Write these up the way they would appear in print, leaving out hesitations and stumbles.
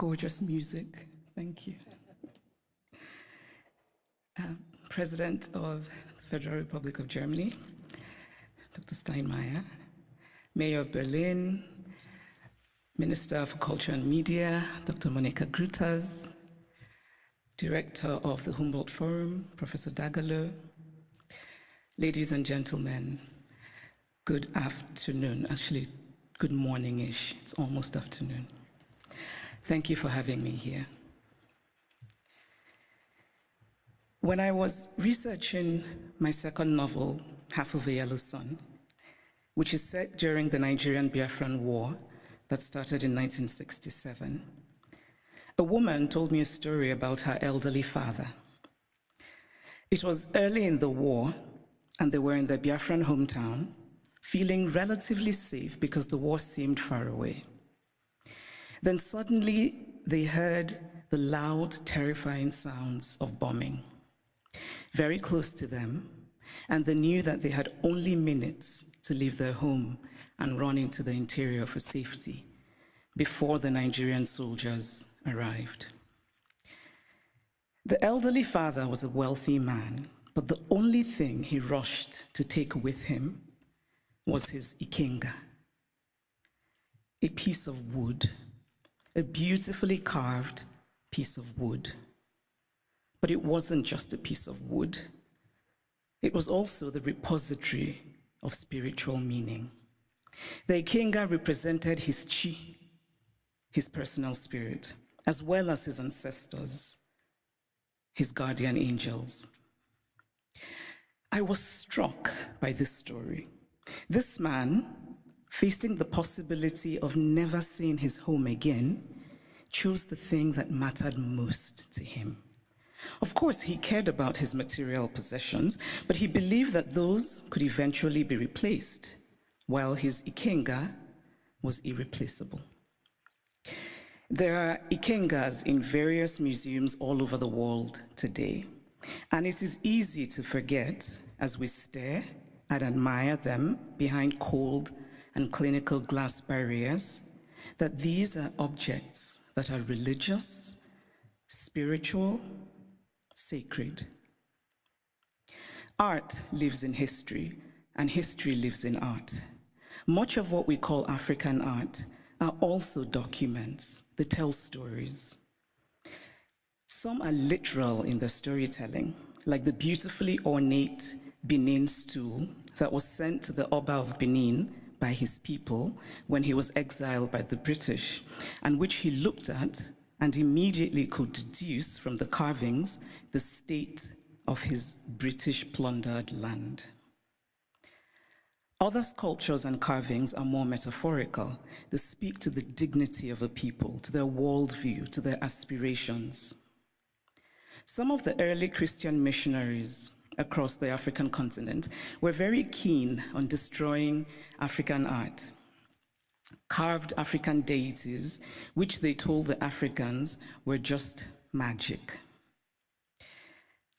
gorgeous music. Thank you. President of the Federal Republic of Germany, Dr. Steinmeier, Mayor of Berlin, Minister for Culture and Media, Dr. Monica Grütters, Director of the Humboldt Forum, Professor Dagalo, ladies and gentlemen, good afternoon. Actually, good morning-ish. It's almost afternoon. Thank you for having me here. When I was researching my second novel, Half of a Yellow Sun, which is set during the Nigerian Biafran War that started in 1967, a woman told me a story about her elderly father. It was early in the war, and they were in their Biafran hometown, feeling relatively safe because the war seemed far away. Then suddenly they heard the loud, terrifying sounds of bombing very close to them, and they knew that they had only minutes to leave their home and run into the interior for safety before the Nigerian soldiers arrived. The elderly father was a wealthy man, but the only thing he rushed to take with him was his ikenga, a piece of wood, a beautifully carved piece of wood. But it wasn't just a piece of wood. It was also the repository of spiritual meaning. The ikenga represented his chi, his personal spirit, as well as his ancestors, his guardian angels. I was struck by this story. This man, facing the possibility of never seeing his home again, chose the thing that mattered most to him. Of course, he cared about his material possessions, but he believed that those could eventually be replaced, while his ikenga was irreplaceable. There are ikengas in various museums all over the world today, and it is easy to forget as we stare and admire them behind cold and clinical glass barriers that these are objects that are religious, spiritual, sacred. Art lives in history, and history lives in art. Much of what we call African art are also documents. They tell stories. Some are literal in their storytelling, like the beautifully ornate Benin stool that was sent to the Oba of Benin by his people when he was exiled by the British, and which he looked at and immediately could deduce from the carvings the state of his British plundered land. Other sculptures and carvings are more metaphorical. They speak to the dignity of a people, to their worldview, to their aspirations. Some of the early Christian missionaries across the African continent were very keen on destroying African art. Carved African deities, which they told the Africans were just magic.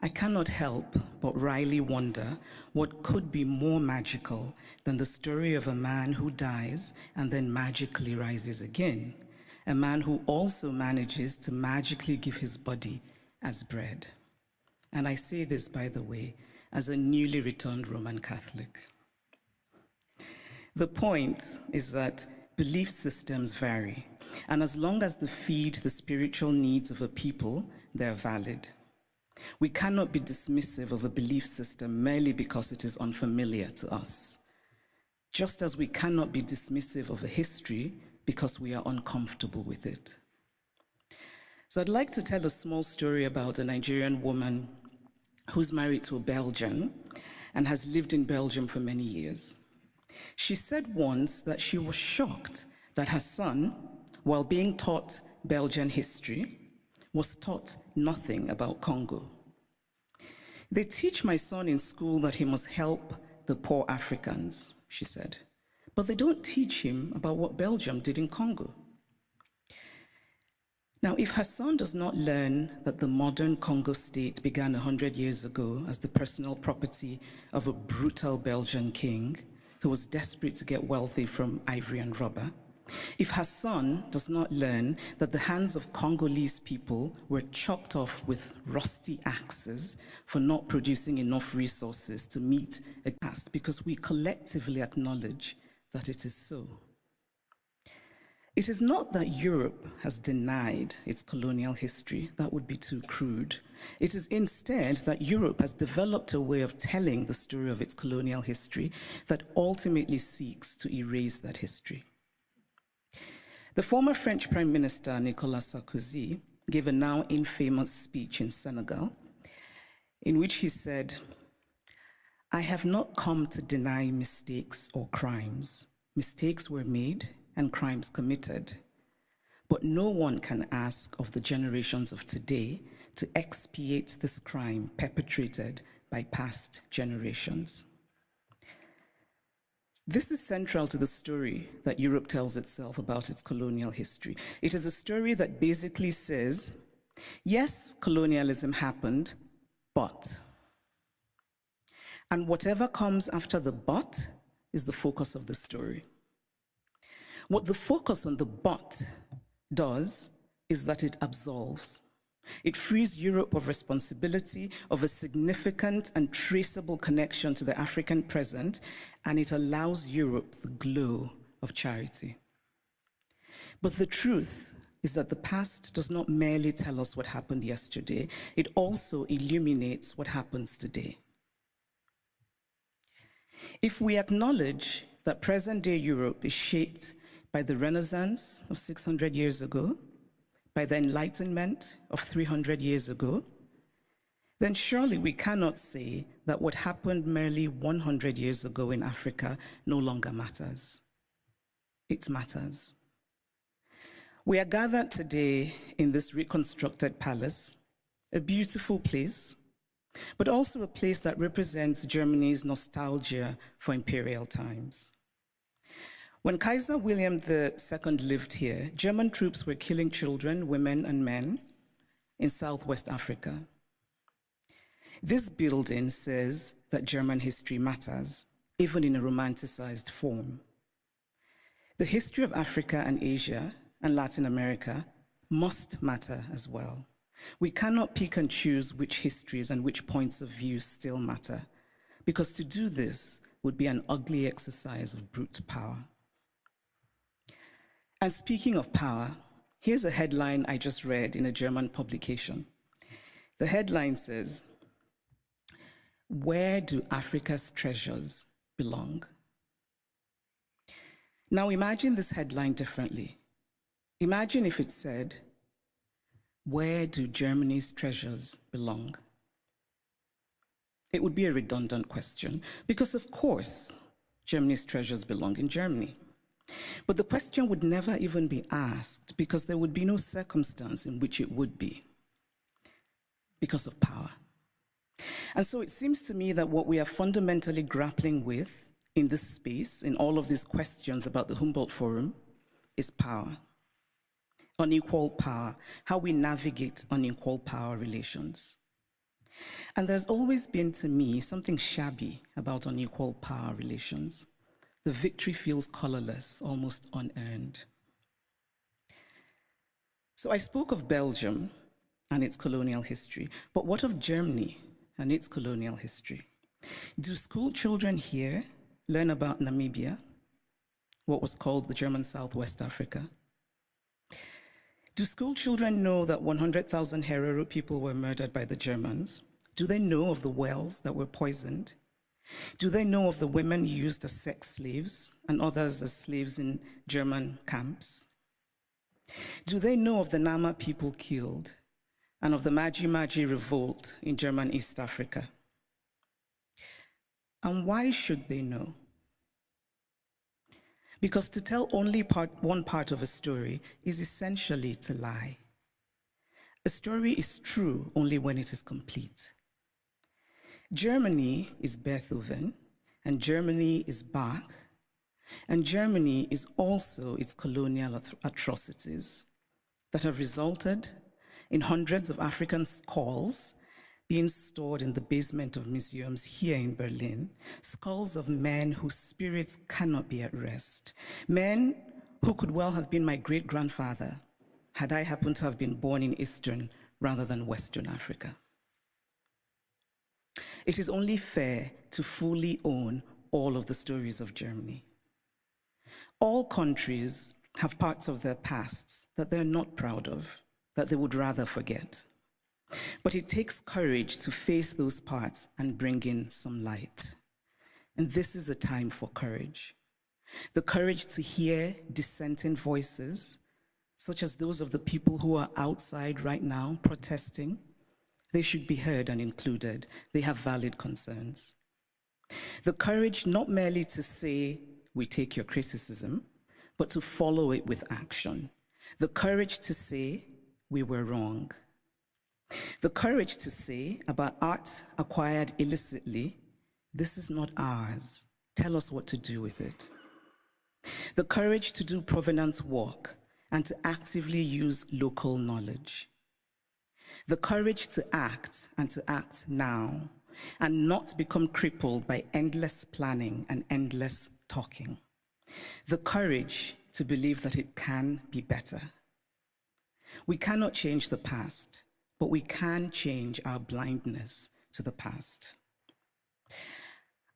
I cannot help but wryly wonder what could be more magical than the story of a man who dies and then magically rises again, a man who also manages to magically give his body as bread. And I say this, by the way, as a newly returned Roman Catholic. The point is that belief systems vary, and as long as they feed the spiritual needs of a people, they're valid. We cannot be dismissive of a belief system merely because it is unfamiliar to us, just as we cannot be dismissive of a history because we are uncomfortable with it. So I'd like to tell a small story about a Nigerian woman who's married to a Belgian and has lived in Belgium for many years. She said once that she was shocked that her son, while being taught Belgian history, was taught nothing about Congo. They teach my son in school that he must help the poor Africans, she said, but they don't teach him about what Belgium did in Congo. Now, if her son does not learn that the modern Congo state began 100 years ago as the personal property of a brutal Belgian king who was desperate to get wealthy from ivory and rubber, If her son does not learn that the hands of Congolese people were chopped off with rusty axes for not producing enough resources to meet a task, because we collectively acknowledge that it is so. It is not that Europe has denied its colonial history. That would be too crude. It is instead that Europe has developed a way of telling the story of its colonial history that ultimately seeks to erase that history. The former French Prime Minister, Nicolas Sarkozy, gave a now infamous speech in Senegal, in which he said, "I have not come to deny mistakes or crimes. Mistakes were made and crimes committed. But no one can ask of the generations of today to expiate this crime perpetrated by past generations." This is central to the story that Europe tells itself about its colonial history. It is a story that basically says, yes, colonialism happened, but. And whatever comes after the but is the focus of the story. What the focus on the but does is that it absolves. It frees Europe of responsibility, of a significant and traceable connection to the African present, and it allows Europe the glow of charity. But the truth is that the past does not merely tell us what happened yesterday, it also illuminates what happens today. If we acknowledge that present-day Europe is shaped by the Renaissance of 600 years ago, by the Enlightenment of 300 years ago, then surely we cannot say that what happened merely 100 years ago in Africa no longer matters. It matters. We are gathered today in this reconstructed palace, a beautiful place, but also a place that represents Germany's nostalgia for imperial times. When Kaiser William II lived here, German troops were killing children, women, and men in Southwest Africa. This building says that German history matters, even in a romanticized form. The history of Africa and Asia and Latin America must matter as well. We cannot pick and choose which histories and which points of view still matter, because to do this would be an ugly exercise of brute power. And speaking of power, here's a headline I just read in a German publication. The headline says, "Where do Africa's treasures belong?" Now imagine this headline differently. Imagine if it said, "Where do Germany's treasures belong?" It would be a redundant question, because of course, Germany's treasures belong in Germany. But the question would never even be asked, because there would be no circumstance in which it would be, because of power. And so it seems to me that what we are fundamentally grappling with in this space, in all of these questions about the Humboldt Forum, is power. Unequal power, how we navigate unequal power relations. And there's always been, to me, something shabby about unequal power relations. The victory feels colorless, almost unearned. So I spoke of Belgium and its colonial history, but what of Germany and its colonial history? Do school children here learn about Namibia, what was called the German Southwest Africa? Do school children know that 100,000 Herero people were murdered by the Germans? Do they know of the wells that were poisoned? Do they know of the women used as sex slaves and others as slaves in German camps? Do they know of the Nama people killed and of the Maji Maji revolt in German East Africa? And why should they know? Because to tell only one part of a story is essentially to lie. A story is true only when it is complete. Germany is Beethoven, and Germany is Bach, and Germany is also its colonial atrocities that have resulted in hundreds of African skulls being stored in the basement of museums here in Berlin, skulls of men whose spirits cannot be at rest, men who could well have been my great-grandfather had I happened to have been born in Eastern rather than Western Africa. It is only fair to fully own all of the stories of Germany. All countries have parts of their pasts that they're not proud of, that they would rather forget. But it takes courage to face those parts and bring in some light. And this is a time for courage. The courage to hear dissenting voices, such as those of the people who are outside right now protesting. They should be heard and included. They have valid concerns. The courage not merely to say, we take your criticism, but to follow it with action. The courage to say, we were wrong. The courage to say about art acquired illicitly, this is not ours. Tell us what to do with it. The courage to do provenance work and to actively use local knowledge. The courage to act and to act now and not become crippled by endless planning and endless talking. The courage to believe that it can be better. We cannot change the past, but we can change our blindness to the past.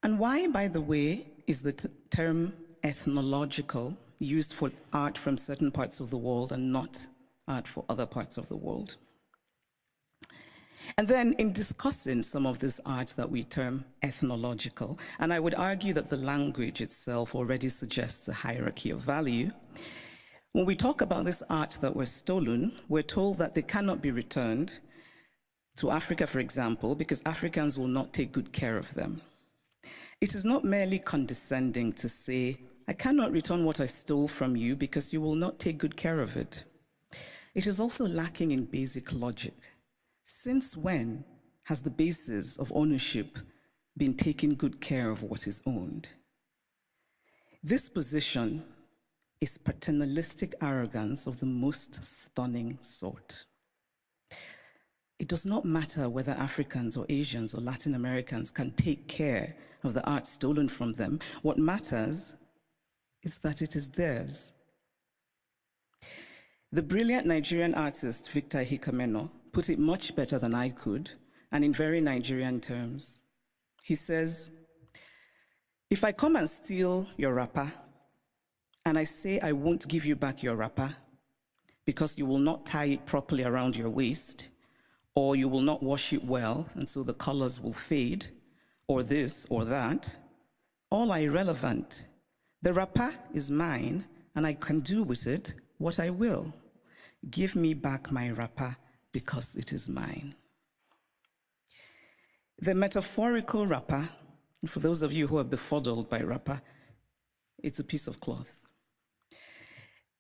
And why, by the way, is the term ethnological used for art from certain parts of the world and not art for other parts of the world? And then in discussing some of this art that we term ethnological, and I would argue that the language itself already suggests a hierarchy of value, when we talk about this art that was stolen, we're told that they cannot be returned to Africa, for example, because Africans will not take good care of them. It is not merely condescending to say, I cannot return what I stole from you because you will not take good care of it. It is also lacking in basic logic. Since when has the basis of ownership been taking good care of what is owned? This position is paternalistic arrogance of the most stunning sort. It does not matter whether Africans or Asians or Latin Americans can take care of the art stolen from them. What matters is that it is theirs. The brilliant Nigerian artist Victor Hikameno put it much better than I could, and in very Nigerian terms. He says, if I come and steal your wrapper, and I say I won't give you back your wrapper because you will not tie it properly around your waist, or you will not wash it well, and so the colors will fade, or this or that, all are irrelevant. The wrapper is mine, and I can do with it what I will. Give me back my wrapper because it is mine. The metaphorical wrapper, for those of you who are befuddled by wrapper, it's a piece of cloth,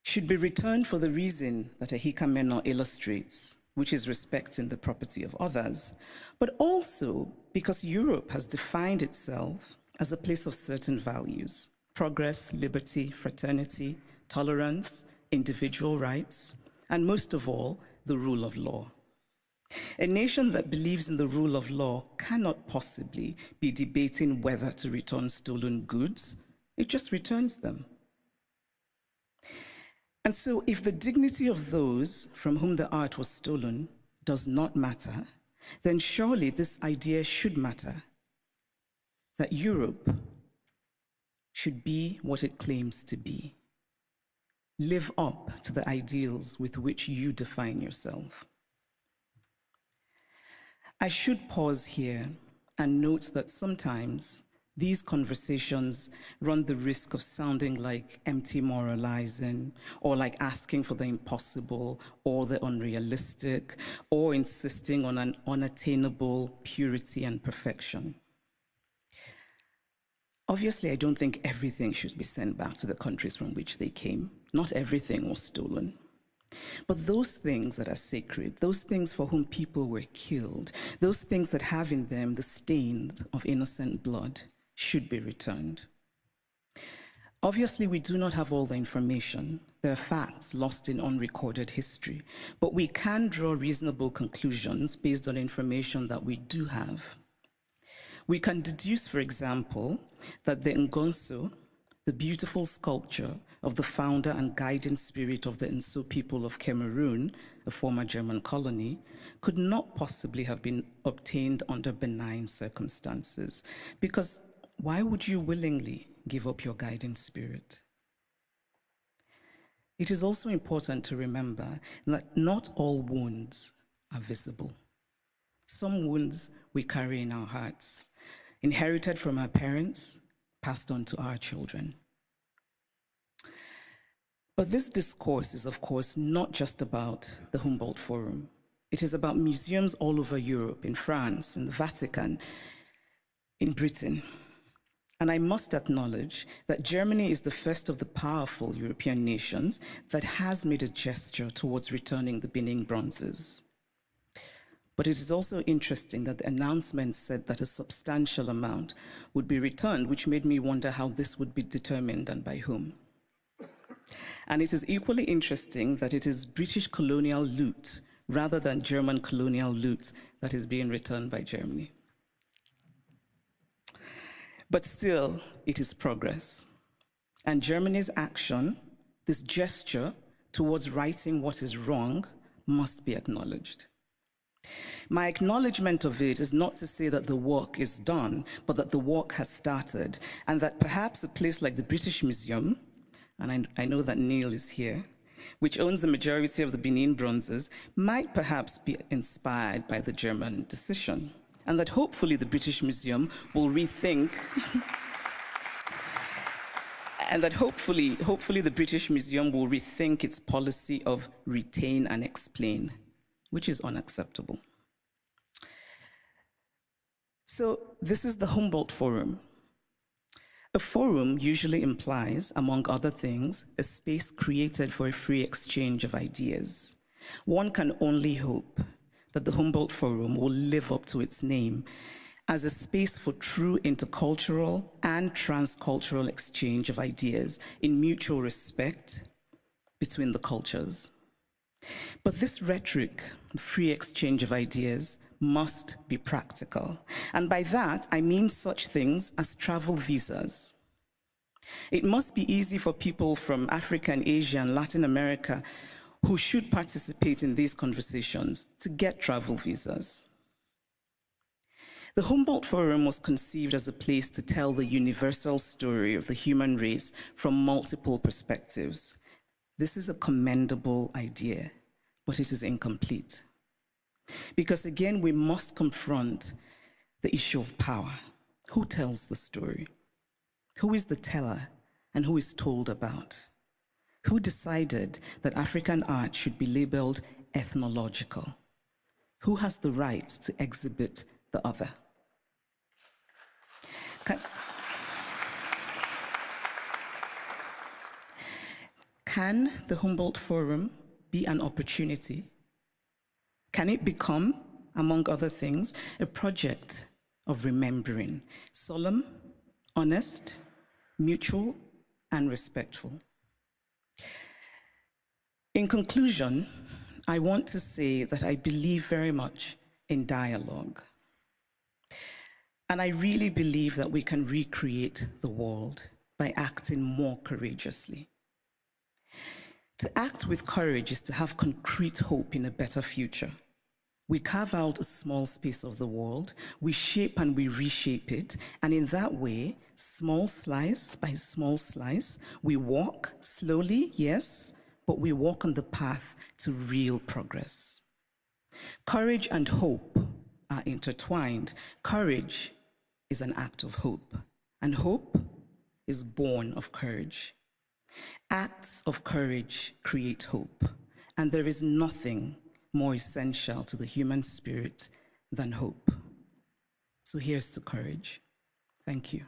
should be returned for the reason that Hikameno illustrates, which is respecting the property of others, but also because Europe has defined itself as a place of certain values: progress, liberty, fraternity, tolerance, individual rights, and most of all, the rule of law. A nation that believes in the rule of law cannot possibly be debating whether to return stolen goods. It just returns them. And so if the dignity of those from whom the art was stolen does not matter, then surely this idea should matter, that Europe should be what it claims to be. Live up to the ideals with which you define yourself. I should pause here and note that sometimes these conversations run the risk of sounding like empty moralizing, or like asking for the impossible or the unrealistic, or insisting on an unattainable purity and perfection. Obviously, I don't think everything should be sent back to the countries from which they came. Not everything was stolen. But those things that are sacred, those things for whom people were killed, those things that have in them the stains of innocent blood, should be returned. Obviously, we do not have all the information. There are facts lost in unrecorded history, but we can draw reasonable conclusions based on information that we do have. We can deduce, for example, that the Ngonso, the beautiful sculpture of the founder and guiding spirit of the Nso people of Cameroon, a former German colony, could not possibly have been obtained under benign circumstances. Because why would you willingly give up your guiding spirit? It is also important to remember that not all wounds are visible. Some wounds we carry in our hearts, inherited from our parents, passed on to our children. But this discourse is, of course, not just about the Humboldt Forum. It is about museums all over Europe, in France, in the Vatican, in Britain. And I must acknowledge that Germany is the first of the powerful European nations that has made a gesture towards returning the Benin bronzes. But it is also interesting that the announcement said that a substantial amount would be returned, which made me wonder how this would be determined and by whom. And it is equally interesting that it is British colonial loot rather than German colonial loot that is being returned by Germany. But still, it is progress. And Germany's action, this gesture towards righting what is wrong, must be acknowledged. My acknowledgement of it is not to say that the work is done, but that the work has started, and that perhaps a place like the British Museum, and I know that Neil is here, which owns the majority of the Benin bronzes, might perhaps be inspired by the German decision, and that hopefully the British Museum will rethink, and that hopefully the British Museum will rethink its policy of retain and explain, which is unacceptable. So this is the Humboldt Forum. A forum usually implies, among other things, a space created for a free exchange of ideas. One can only hope that the Humboldt Forum will live up to its name as a space for true intercultural and transcultural exchange of ideas in mutual respect between the cultures. But this rhetoric, free exchange of ideas, must be practical. And by that, I mean such things as travel visas. It must be easy for people from Africa and Asia and Latin America who should participate in these conversations to get travel visas. The Humboldt Forum was conceived as a place to tell the universal story of the human race from multiple perspectives. This is a commendable idea, but it is incomplete. Because again, we must confront the issue of power. Who tells the story? Who is the teller and who is told about? Who decided that African art should be labeled ethnological? Who has the right to exhibit the other? Can the Humboldt Forum be an opportunity? Can it become, among other things, a project of remembering, solemn, honest, mutual, and respectful? In conclusion, I want to say that I believe very much in dialogue. And I really believe that we can recreate the world by acting more courageously. To act with courage is to have concrete hope in a better future. We carve out a small space of the world, we shape and we reshape it, and in that way, small slice by small slice, we walk slowly, yes, but we walk on the path to real progress. Courage and hope are intertwined. Courage is an act of hope, and hope is born of courage. Acts of courage create hope, and there is nothing more essential to the human spirit than hope. So here's to courage. Thank you.